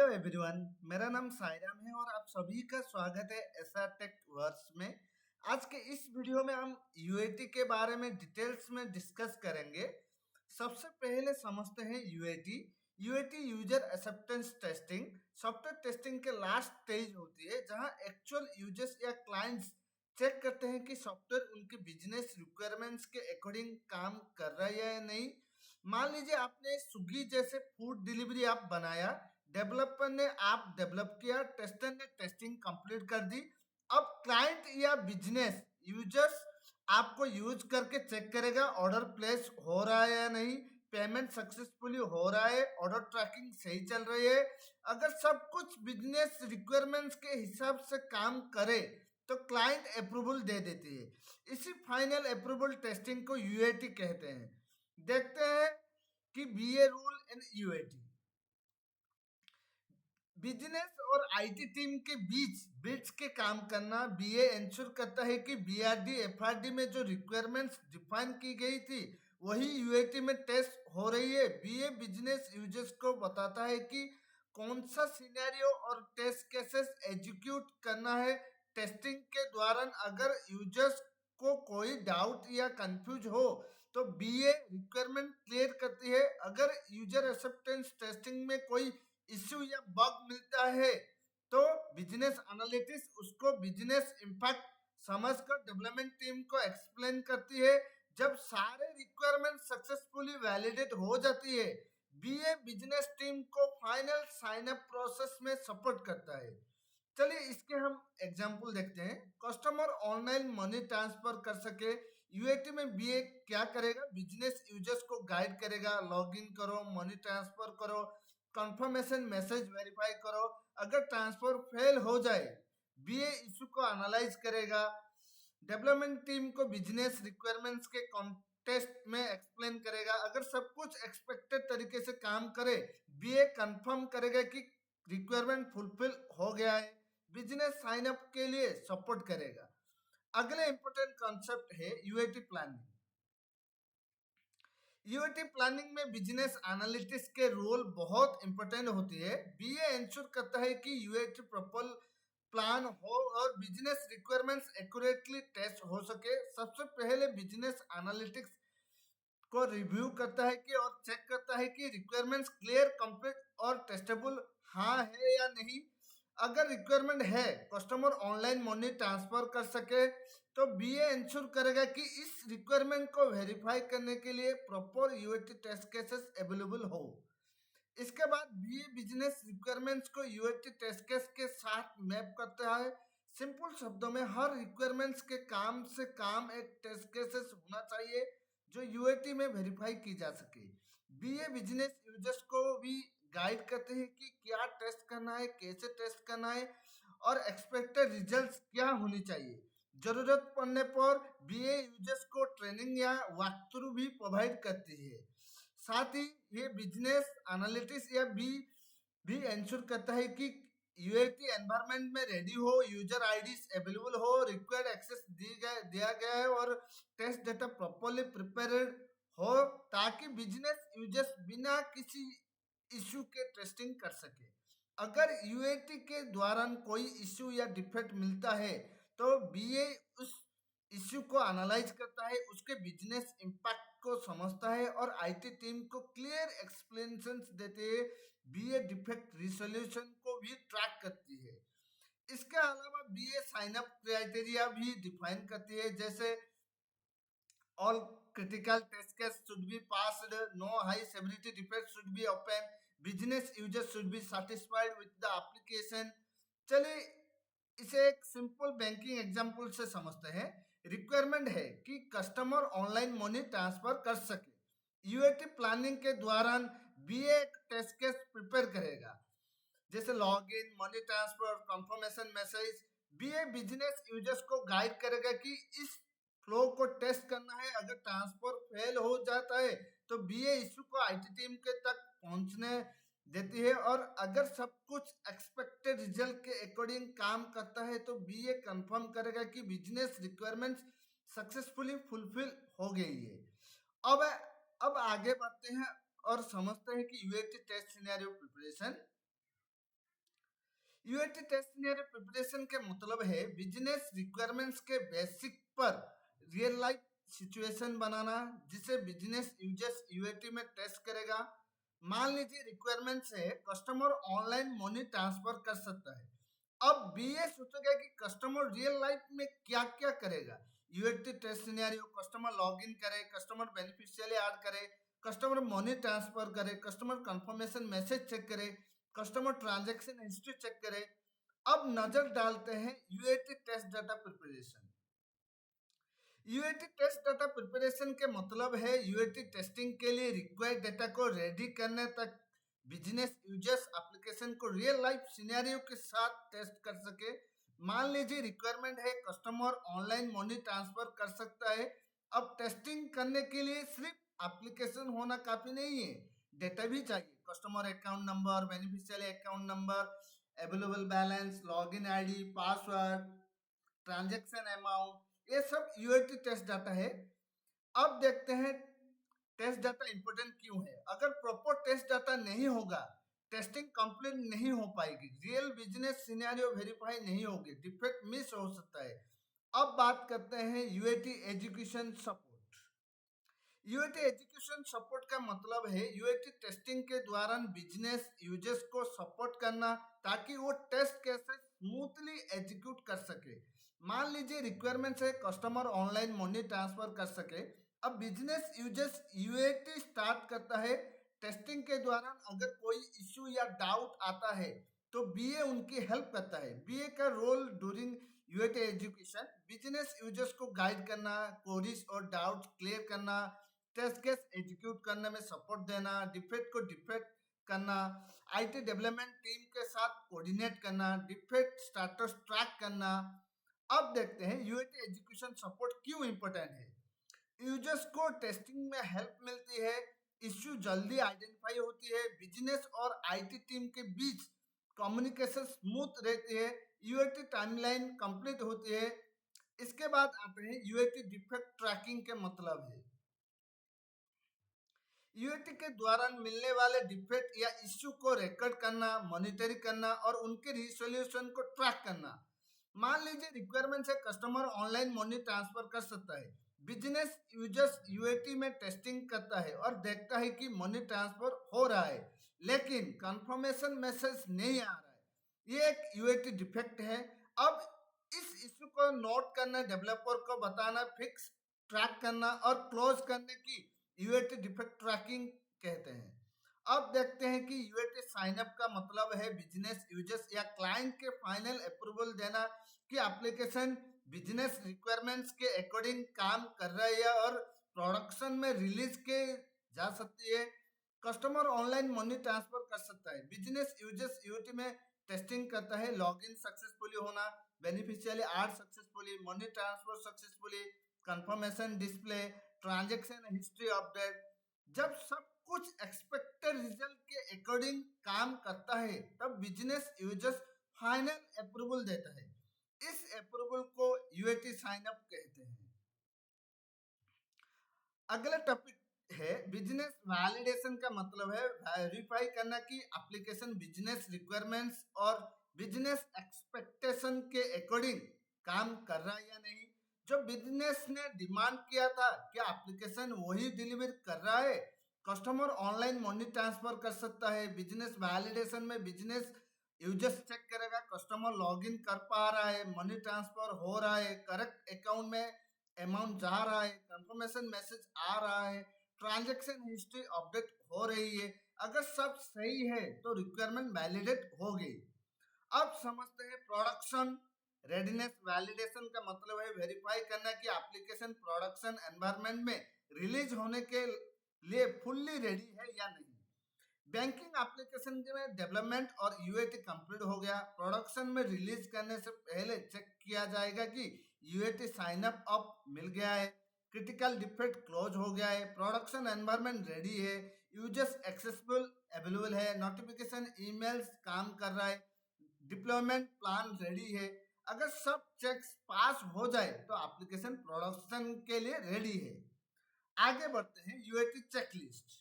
Hello everyone, मेरा नाम सायराम है और आप सभी का स्वागत है एसआर टेक वर्स में। आज के इस वीडियो में हम यूएटी के बारे में डिटेल्स में डिस्कस करेंगे। सबसे पहले समझते हैं UAT. UAT user acceptance testing software testing के लास्ट स्टेज होती है, जहां एक्चुअल यूजर्स या क्लाइंट्स चेक करते हैं कि सॉफ्टवेयर उनके बिजनेस रिक्वायरमेंट्स के अकॉर्डिंग काम कर रहा है या नहीं। मान लीजिए आपने स्विगी जैसे फूड डिलीवरी ऐप बनाया, डेवलपर ने ऐप डेवलप किया, टेस्टर ने टेस्टिंग कंप्लीट कर दी। अब क्लाइंट या बिजनेस यूजर्स आपको यूज करके चेक करेगा ऑर्डर प्लेस हो रहा है या नहीं, पेमेंट सक्सेसफुली हो रहा है, ऑर्डर ट्रैकिंग सही चल रही है। अगर सब कुछ बिजनेस रिक्वायरमेंट्स के हिसाब से काम करे तो क्लाइंट अप्रूवल दे देती है। इसी फाइनल अप्रूवल टेस्टिंग को यूएटी कहते हैं। देखते हैं कि BA rule in UAT. Business और आईटी टीम के बीच ब्रिज के काम करना। बीए इंश्योर करता है कि बीआरडी एफआरडी में जो रिक्वायरमेंट्स डिफाइन की गई थी वही यूएटी में टेस्ट हो रही है। बीए बिजनेस यूजर्स को बताता है कि कौन सा सिनेरियो और टेस्ट केसेस एग्जीक्यूट करना है। टेस्टिंग के दौरान अगर यूजर्स को कोई डाउट या कंफ्यूज हो तो बीए रिक्वायरमेंट क्लियर करती है। अगर यूजर एक्सेप्टेंस टेस्टिंग में कोई इश्यू या बग मिलता है तो बिजनेस एनालिटिक्स उसको बिजनेस इंपैक्ट समझकर डेवलपमेंट टीम को एक्सप्लेन करती है। जब सारे रिक्वायरमेंट सक्सेसफुली वैलिडेट हो जाती है, बीए बिजनेस टीम को फाइनल साइन अप प्रोसेस में सपोर्ट करता है। चलिए इसके हम एग्जांपल देखते हैं। कस्टमर ऑनलाइन मनी ट्रांसफर कर सके, यूएटी में बीए क्या करेगा? बिजनेस यूजर्स को गाइड करेगा, लॉगिन करो, मनी ट्रांसफर करो, कंफर्मेशन मैसेज वेरीफाई करो। अगर ट्रांसफर फेल हो जाए, बीए इशू को एनालाइज करेगा, डेवलपमेंट टीम को बिजनेस रिक्वायरमेंट्स के कॉन्टेक्स्ट में एक्सप्लेन करेगा। अगर सब कुछ एक्सपेक्टेड तरीके से काम करे, बीए कंफर्म करेगा कि रिक्वायरमेंट फुलफिल हो गया है, बिजनेस साइन अप के लिए सपोर्ट करेगा। अगले इंपॉर्टेंट कॉन्सेप्ट है यूएटी प्लानिंग। यूएटी प्लानिंग में बिजनेस एनालिटिक्स के रोल बहुत इंपॉर्टेंट होती है। बीए इंश्योर करता है कि यूएटी प्रॉपर प्लान हो और बिजनेस रिक्वायरमेंट्स एक्यूरेटली टेस्ट हो सके। सबसे पहले बिजनेस एनालिटिक्स को रिव्यू करता है कि और चेक करता है कि रिक्वायरमेंट्स क्लियर, कंप्लीट और टेस्टेबल हाँ है या नहीं। अगर रिक्वायरमेंट है कस्टमर ऑनलाइन मनी ट्रांसफर कर सके तो बीए इंश्योर करेगा कि इस रिक्वायरमेंट को वेरीफाई करने के लिए proper UAT test cases available हो। इसके बाद बीए बिजनेस रिक्वायरमेंट्स को यूएटी टेस्ट केस के साथ मैप करता है। सिंपल शब्दों में हर रिक्वायरमेंट्स के काम से काम एक टेस्ट केसेस होना चाहिए जो यूएटी में वेरीफाई की जा सके। बीए बिजनेस यूजर्स को भी गाइड करते हैं कि क्या टेस्ट करना है, कैसे टेस्ट करना है और एक्सपेक्टेड रिजल्ट्स क्या होनी चाहिए। जरूरत पड़ने पर बीए यूजर्स को ट्रेनिंग या वॉकथ्रू भी प्रोवाइड करती है। साथ ही ये बिजनेस एनालिटिक्स या भी इंश्योर करता है कि यूएटी एनवायरनमेंट में रेडी हो, यूजर आईडीज अवेलेबल हो, रिक्वायर्ड एक्सेस दिया गया है और टेस्ट डेटा प्रॉपर्ली प्रिपेयर्ड हो, ताकि बिजनेस यूजर्स बिना किसी इश्यू के टेस्टिंग कर सके। अगर यूएटी के दौरान कोई इश्यू या डिफेक्ट मिलता है तो बीए उस इश्यू को एनालाइज करता है, उसके बिजनेस इम्पैक्ट को समझता है और आईटी टीम को क्लियर एक्सप्लेनेशंस देते हैं। बीए डिफेक्ट रिसोल्यूशन को भी ट्रैक करती है। इसके अलावा बीए साइन अप क्राइटेरिया भी डिफाइन करती है, जैसे all critical test case should be passed, no high severity defects should be open, business users should be satisfied with the application। चलिए इसे एक सिंपल बैंकिंग एग्जांपल से समझते हैं। रिक्वायरमेंट है कि कस्टमर ऑनलाइन मनी ट्रांसफर कर सके। यूएटी प्लानिंग के दौरान बीए एक टेस्ट केस प्रिपेयर करेगा, जैसे login, money transfer, confirmation message. BA business users को गाइड करेगा कि इस फ्लो को टेस्ट करना है। अगर ट्रांसफर फेल हो जाता है तो बीए इशू को आईटी टीम के तक पहुंचने देती है और अगर सब कुछ एक्सपेक्टेड रिजल्ट के अकॉर्डिंग काम करता है तो बीए कंफर्म करेगा कि बिजनेस रिक्वायरमेंट्स सक्सेसफुली फुलफिल हो गई है। अब अब आगे बढ़ते हैं और समझते हैं कि UAT test scenario preparation. UAT test scenario preparation के मतलब है बिजनेस रिक्वायरमेंट्स के बेसिक पर रियल लाइफ सिचुएशन बनाना जिसे बिजनेस यूजर्स यूएटी में टेस्ट करेगा। मान लीजिए रिक्वायरमेंट्स है कस्टमर ऑनलाइन मनी ट्रांसफर कर सकता है। अब बीए सोचेगा कि कस्टमर रियल लाइफ में क्या क्या करेगा। UAT test scenario customer login करे, कस्टमर बेनिफिशियरी ऐड करे, कस्टमर मनी ट्रांसफर करे, कस्टमर कंफर्मेशन मैसेज चेक करे, कस्टमर ट्रांजैक्शन हिस्ट्री चेक करे। अब नजर डालते हैं UAT test data preparation. UAT test data preparation के मतलब है यूएटी टेस्टिंग के लिए रिक्वायर्ड डेटा को रेडी करने तक बिजनेस यूजर्स एप्लीकेशन को रियल लाइफ सिनेरियो के साथ टेस्ट कर सके। मान लीजिए रिक्वायरमेंट है कस्टमर ऑनलाइन मनी ट्रांसफर कर सकता है। अब टेस्टिंग करने के लिए सिर्फ एप्लीकेशन होना काफी नहीं है, डेटा भी चाहिए। Customer account number, beneficiary account number, available balance, login ID, password, transaction amount, ये सब यूएटी टेस्ट डाटा है। अब देखते हैं टेस्ट डाटा इंपॉर्टेंट क्यों है। अगर प्रॉपर टेस्ट डाटा नहीं होगा टेस्टिंग कंप्लीट नहीं हो पाएगी, रियल बिजनेस सिनेरियो वेरीफाई नहीं होगी, डिफेक्ट मिस हो सकता है। अब बात करते हैं UAT education support. UAT education support का मतलब है यूएटी टेस्टिंग के दौरान बिजनेस यूजर्स को सपोर्ट करना ताकि वो टेस्ट कैसे स्मूथली एग्जीक्यूट कर सके। मान लीजिए रिक्वायरमेंट है कस्टमर ऑनलाइन मनी ट्रांसफर कर सके। अब बिजनेस यूजर्स यूएटी स्टार्ट करता है। टेस्टिंग के दौरान अगर कोई इश्यू या डाउट आता है तो बीए उनकी हेल्प करता है। बीए का role during UAT education business users को गाइड करना, क्वेरीज और डाउट्स क्लियर करना, टेस्ट केस एग्जीक्यूट करने में सपोर्ट देना, डिफेक्ट को डिफेक्ट करना, आईटी डेवलपमेंट टीम के साथ कोऑर्डिनेट करना, डिफेक्ट स्टेटस ट्रैक करना। अब देखते हैं यूएटी एजुकेशन सपोर्ट क्यों इंपॉर्टेंट है। यूजर्स को टेस्टिंग में हेल्प मिलती है, इश्यू जल्दी आइडेंटिफाई होती है, बिजनेस और आईटी टीम के बीच कम्युनिकेशन स्मूथ रहती है, यूएटी टाइमलाइन कंप्लीट होती है। इसके बाद आते हैं यूएटी डिफेक्ट ट्रैकिंग के मतलब है यूएटी के द्वारा मिलने वाले डिफेक्ट या इश्यू को रिकॉर्ड करना, मॉनिटरिंग करना और उनके रिसोल्यूशन को ट्रैक करना। मान लीजिए रिक्वायरमेंट से कस्टमर ऑनलाइन मनी ट्रांसफर कर सकता है। बिजनेस यूजर्स यूएटी में टेस्टिंग करता है और देखता है कि मनी ट्रांसफर हो रहा है लेकिन कंफर्मेशन मैसेज नहीं आ रहा है। ये एक यूएटी डिफेक्ट है। अब इस इश्यू को नोट करना, डेवलपर को बताना, फिक्स ट्रैक करना और क्लोज करने की यूएटी डिफेक्ट ट्रैकिंग कहते हैं। अब देखते हैं कि यूएटी साइनअप का मतलब है बिजनेस यूजर्स या क्लाइंट के फाइनल अप्रूवल देना कि एप्लीकेशन बिजनेस रिक्वायरमेंट्स के अकॉर्डिंग काम कर रही है और प्रोडक्शन में रिलीज के जा सकती है। कस्टमर ऑनलाइन मनी ट्रांसफर कर सकता है। बिजनेस यूजर्स यूटी में टेस्टिंग करता है लॉगिन सक्सेसफुली होना, beneficiary add successfully, money transfer successfully, confirmation display, transaction history update. जब सब कुछ एक्सपेक्टेड रिजल्ट के अकॉर्डिंग काम करता है तब बिजनेस यूजर्स फाइनल अप्रूवल देता है। इस अप्रूवल को यूएटी साइन अप कहते हैं। अगला टॉपिक है बिजनेस वैलिडेशन का मतलब है वेरीफाई करना कि एप्लीकेशन बिजनेस रिक्वायरमेंट्स और बिजनेस एक्सपेक्टेशन के अकॉर्डिंग काम कर रहा है या नहीं। जो बिजनेस ने डिमांड किया था क्या एप्लीकेशन वही डिलीवर कर रहा है। कस्टमर ऑनलाइन मनी ट्रांसफर कर सकता है। बिजनेस वैलिडेशन में बिजनेस यूजर्स चेक करेगा कस्टमर लॉगिन कर पा रहा है, मनी ट्रांसफर हो रहा है, करेक्ट अकाउंट में अमाउंट जा रहा है, कंफर्मेशन मैसेज आ रहा है, ट्रांजैक्शन हिस्ट्री अपडेट हो रही है। अगर सब सही है तो रिक्वायरमेंट वैलिडेट हो गई। अब समझते हैं प्रोडक्शन रेडीनेस वैलिडेशन का मतलब है वेरीफाई करना कि एप्लीकेशन प्रोडक्शन एनवायरनमेंट में रिलीज होने के लिए फुल्ली रेडी है या नहीं। बैंकिंग एप्लीकेशन में डेवलपमेंट और यूएटी कंप्लीट हो गया। प्रोडक्शन में रिलीज करने से पहले चेक किया जाएगा कि यूएटी साइन अप मिल गया है, क्रिटिकल डिफेक्ट क्लोज हो गया है, प्रोडक्शन एनवायरनमेंट रेडी है, यूजर्स एक्सेसिबल अवेलेबल है, नोटिफिकेशन ईमेल्स काम कर रहा है, डिप्लॉयमेंट प्लान रेडी है। अगर सब चेक्स पास हो जाए तो एप्लीकेशन प्रोडक्शन के लिए रेडी है। आगे बढ़ते हैं यूएटी चेकलिस्ट।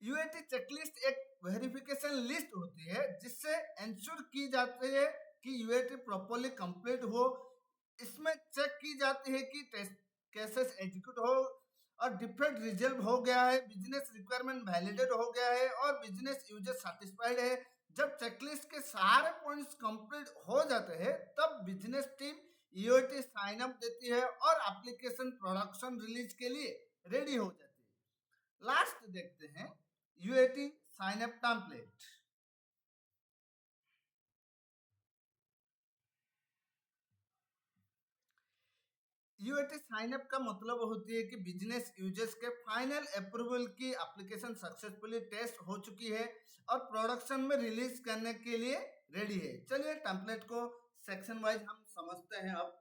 यूएटी चेकलिस्ट एक वेरिफिकेशन लिस्ट होती है जिससे इंश्योर की जाती है कि यूएटी प्रॉपर्ली कंप्लीट हो। इसमें चेक की जाती है कि टेस्ट केसेस एग्जीक्यूट हो और डिफेक्ट रिजल्व हो गया है, बिजनेस रिक्वायरमेंट वैलिडेट हो गया है और बिजनेस यूजर सेटिस्फाइड है। जब चेकलिस्ट के सारे पॉइंट्स कंप्लीट हो जाते हैं तब business team UAT sign up देती है और एप्लीकेशन प्रोडक्शन रिलीज के लिए रेडी हो जाती है। लास्ट देखते हैं UAT sign up template. UAT sign up का मतलब होती है कि बिजनेस यूजर्स के फाइनल अप्रूवल की एप्लीकेशन सक्सेसफुली टेस्ट हो चुकी है और प्रोडक्शन में रिलीज करने के लिए रेडी है। चलिए टेम्पलेट को सेक्शन वाइज हम समझते हैं। अब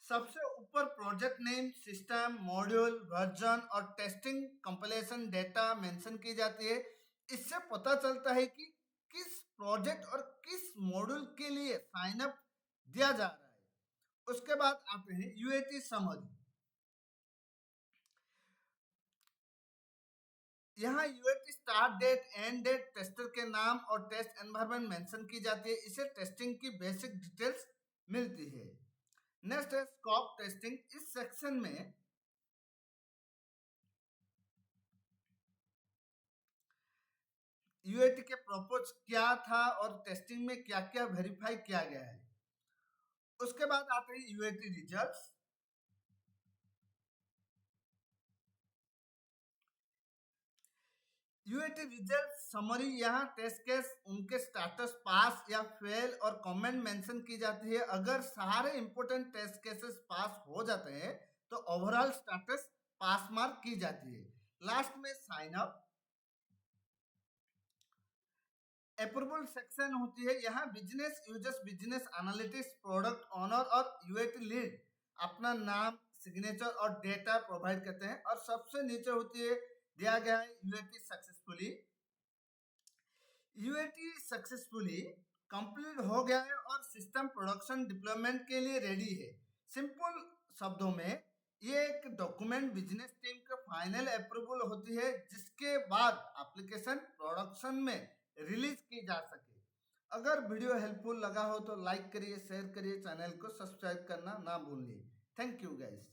सबसे ऊपर project name, system, module, version और टेस्टिंग कंपाइलेशन डेटा मेंशन की जाती है। इससे पता चलता है कि किस प्रोजेक्ट और किस मॉड्यूल के लिए साइन अप दिया जा रहा है। उसके बाद आते हैं यूएटी समरी। यहाँ UAT start date, end date, tester के नाम और टेस्ट एनवायरनमेंट मेंशन की जाती है। इसे टेस्टिंग की बेसिक डिटेल्स मिलती है। नेक्स्ट है स्कोप टेस्टिंग। इस सेक्शन में यूएटी के प्रपोज क्या था और टेस्टिंग में क्या क्या वेरीफाई किया गया है। उसके बाद आते हैं UAT results. UAT result summary, यहाँ टेस्ट केस, उनके स्टेटस, पास या फेल और कमेंट मेंशन की जाती है। अगर सारे इंपोर्टेंट टेस्ट केसेस पास हो जाते हैं तो ओवरऑल स्टेटस पास मार्क की जाती है। लास्ट में साइन अप अप्रूवल सेक्शन होती है। यहाँ business users, business analytics, product owner और यूएटी लीड अपना नाम, सिग्नेचर और डेटा प्रोवाइड करते हैं। और सबसे नीचे होती है दिया गया है UAT successfully. UAT successfully complete हो गया है और सिस्टम प्रोडक्शन डिप्लॉयमेंट के लिए रेडी है। सिंपल शब्दों में ये एक डॉक्यूमेंट बिजनेस टीम का फाइनल अप्रूवल होती है जिसके बाद एप्लीकेशन प्रोडक्शन में रिलीज की जा सके। अगर वीडियो हेल्पफुल लगा हो तो लाइक करिए, शेयर करिए, चैनल को सब्सक्राइब करना ना भूलिए। Thank you guys.